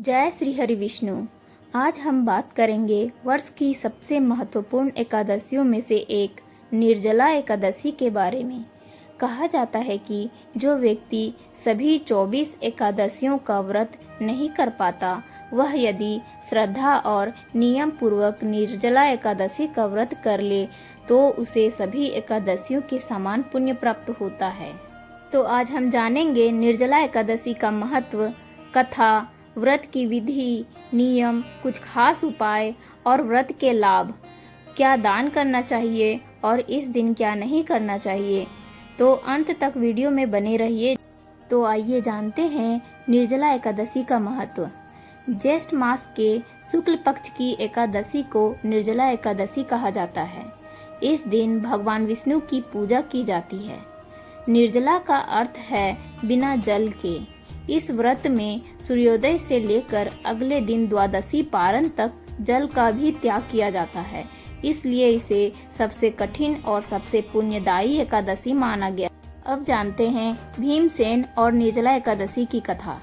जय श्री हरि विष्णु। आज हम बात करेंगे वर्ष की सबसे महत्वपूर्ण एकादशियों में से एक निर्जला एकादशी के बारे में। कहा जाता है कि जो व्यक्ति सभी 24 एकादशियों का व्रत नहीं कर पाता, वह यदि श्रद्धा और नियम पूर्वक निर्जला एकादशी का व्रत कर ले तो उसे सभी एकादशियों के समान पुण्य प्राप्त होता है। तो आज हम जानेंगे निर्जला एकादशी का महत्व, कथा, व्रत की विधि, नियम, कुछ खास उपाय और व्रत के लाभ, क्या दान करना चाहिए और इस दिन क्या नहीं करना चाहिए। तो अंत तक वीडियो में बने रहिए। तो आइए जानते हैं निर्जला एकादशी का महत्व। ज्येष्ठ मास के शुक्ल पक्ष की एकादशी को निर्जला एकादशी कहा जाता है। इस दिन भगवान विष्णु की पूजा की जाती है। निर्जला का अर्थ है बिना जल के। इस व्रत में सूर्योदय से लेकर अगले दिन द्वादशी पारण तक जल का भी त्याग किया जाता है, इसलिए इसे सबसे कठिन और सबसे पुण्यदायी एकादशी माना गया। अब जानते हैं भीमसेन और निर्जला एकादशी की कथा।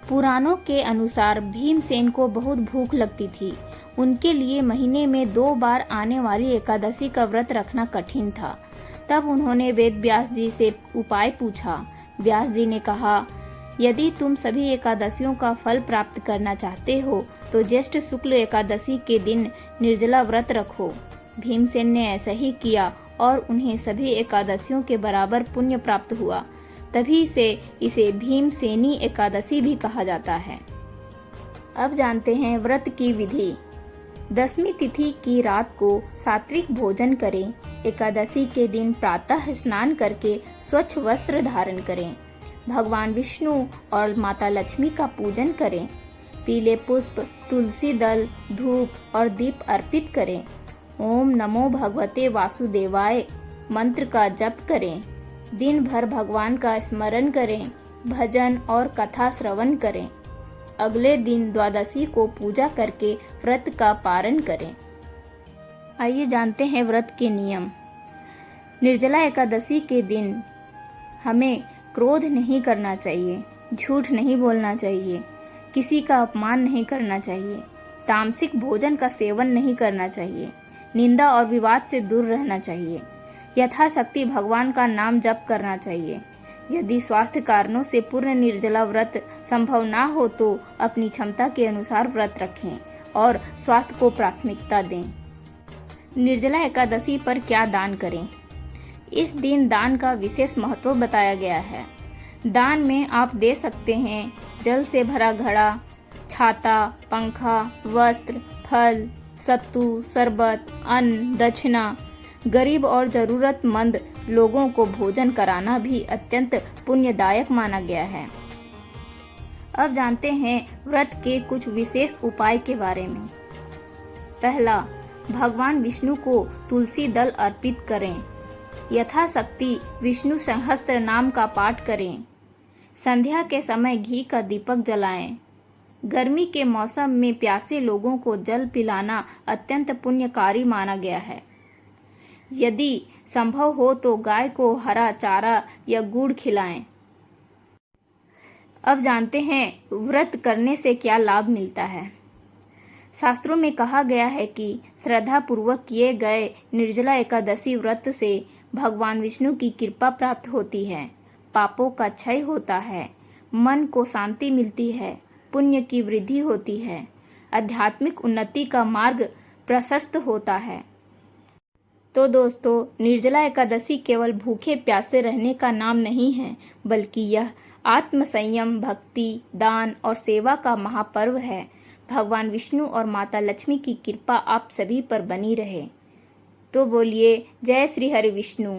पुराणों के अनुसार भीमसेन को बहुत भूख लगती थी। उनके लिए महीने में 2 बार आने वाली एकादशी का व्रत रखना कठिन था। तब उन्होंने वेद व्यास जी से उपाय पूछा। व्यास जी ने कहा, यदि तुम सभी एकादशियों का फल प्राप्त करना चाहते हो तो ज्येष्ठ शुक्ल एकादशी के दिन निर्जला व्रत रखो। भीमसेन ने ऐसा ही किया और उन्हें सभी एकादशियों के बराबर पुण्य प्राप्त हुआ। तभी से इसे भीमसेनी एकादशी भी कहा जाता है। अब जानते हैं व्रत की विधि। दशमी तिथि की रात को सात्विक भोजन करें। एकादशी के दिन प्रातः स्नान करके स्वच्छ वस्त्र धारण करें। भगवान विष्णु और माता लक्ष्मी का पूजन करें। पीले पुष्प, तुलसी दल, धूप और दीप अर्पित करें। ओम नमो भगवते वासुदेवाय मंत्र का जप करें। दिन भर भगवान का स्मरण करें। भजन और कथा श्रवण करें। अगले दिन द्वादशी को पूजा करके व्रत का पारण करें। आइए जानते हैं व्रत के नियम। निर्जला एकादशी के दिन हमें क्रोध नहीं करना चाहिए, झूठ नहीं बोलना चाहिए, किसी का अपमान नहीं करना चाहिए, तामसिक भोजन का सेवन नहीं करना चाहिए, निंदा और विवाद से दूर रहना चाहिए, यथाशक्ति भगवान का नाम जप करना चाहिए। यदि स्वास्थ्य कारणों से पूर्ण निर्जला व्रत संभव ना हो तो अपनी क्षमता के अनुसार व्रत रखें और स्वास्थ्य को प्राथमिकता दें। निर्जला एकादशी पर क्या दान करें? इस दिन दान का विशेष महत्व बताया गया है। दान में आप दे सकते हैं जल से भरा घड़ा, छाता, पंखा, वस्त्र, फल, सत्तू, शरबत, अन्न, दक्षिणा। गरीब और जरूरतमंद लोगों को भोजन कराना भी अत्यंत पुण्यदायक माना गया है। अब जानते हैं व्रत के कुछ विशेष उपाय के बारे में। पहला, भगवान विष्णु को तुलसी दल अर्पित करें। यथाशक्ति विष्णु सहस्त्र नाम का पाठ करें। संध्या के समय घी का दीपक जलाएं। गर्मी के मौसम में प्यासे लोगों को जल पिलाना अत्यंत पुण्यकारी माना गया है। यदि संभव हो तो गाय को हरा चारा या गुड़ खिलाएं। अब जानते हैं व्रत करने से क्या लाभ मिलता है। शास्त्रों में कहा गया है कि श्रद्धा पूर्वक किए गए निर्जला एकादशी व्रत से भगवान विष्णु की कृपा प्राप्त होती है, पापों का क्षय होता है, मन को शांति मिलती है, पुण्य की वृद्धि होती है, आध्यात्मिक उन्नति का मार्ग प्रशस्त होता है। तो दोस्तों, निर्जला एकादशी केवल भूखे प्यासे रहने का नाम नहीं है, बल्कि यह आत्मसंयम, भक्ति, दान और सेवा का महापर्व है। भगवान विष्णु और माता लक्ष्मी की कृपा आप सभी पर बनी रहे। तो बोलिए जय श्री हरि विष्णु।